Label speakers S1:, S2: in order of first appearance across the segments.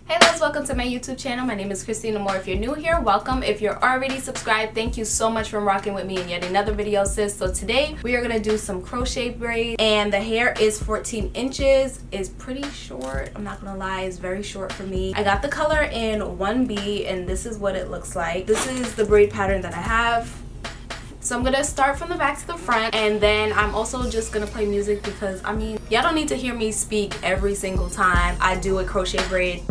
S1: Hey guys, welcome to my YouTube channel. My name is Christina Moore. If you're new here, welcome. If you're already subscribed, thank you so much for rocking with me in yet another video, sis. So today we are gonna do some crochet braids, and the hair is 14 inches. It's pretty short. I'm not gonna lie, it's very short for me. I got the color in 1B, and this is what it looks like. This is the braid pattern that I have. So I'm gonna start from the back to the front, and then I'm also just gonna play music because I mean, y'all don't need to hear me speak every single time I do a crochet braid.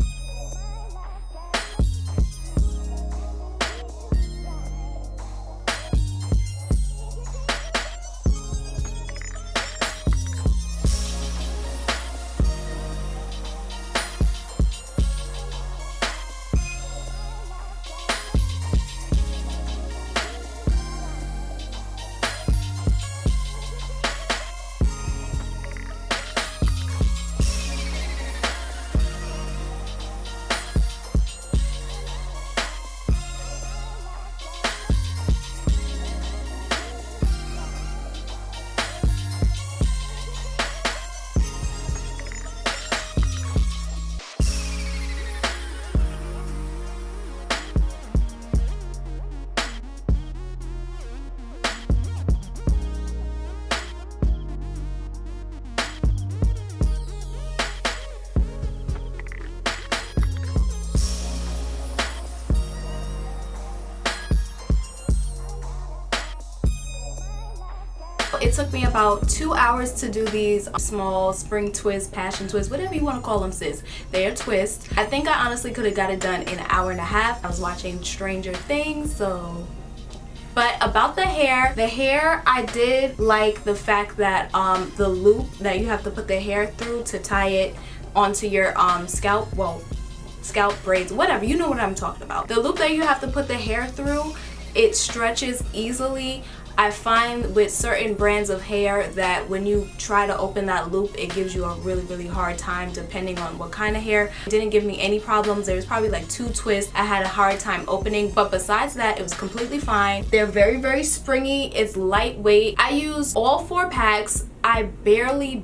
S1: It took me about 2 hours to do these small spring twist, passion twist, whatever you want to call them, sis. They're twists. I think I honestly could have got it done in an hour and a half. I was watching Stranger Things, so... But about the hair, I did like the fact that the loop that you have to put the hair through to tie it onto your scalp, well, scalp braids, whatever, you know what I'm talking about. The loop that you have to put the hair through, it stretches easily. I find with certain brands of hair that when you try to open that loop, it gives you a really hard time depending on what kind of hair. It didn't give me any problems. There was probably like 2 twists I had a hard time opening, but besides that, it was completely fine. They're very springy. It's lightweight. I used all 4 packs. I barely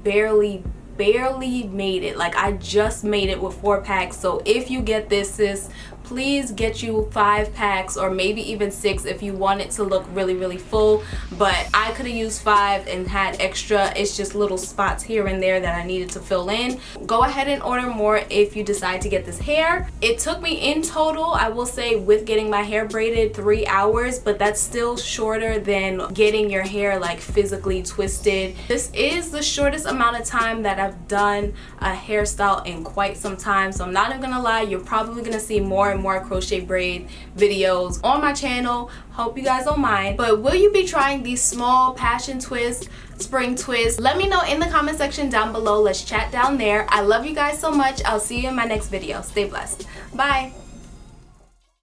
S1: made it. Like, I just made it with 4 packs. So if you get this, sis, please get you 5 packs or maybe even 6 if you want it to look really full. But I could have used 5 and had extra. It's just little spots here and there that I needed to fill in. Go ahead and order more if you decide to get this hair. It took me in total, I will say, with getting my hair braided, 3 hours, but that's still shorter than getting your hair like physically twisted. This is the shortest amount of time that I've done a hairstyle in quite some time, so I'm not even gonna lie, you're probably gonna see more and more crochet braid videos on my channel. Hope you guys don't mind. But will you be trying these small passion twists, spring twists? Let me know in the comment section down below. Let's chat down there. I love you guys so much. I'll see you in my next video. Stay blessed. Bye.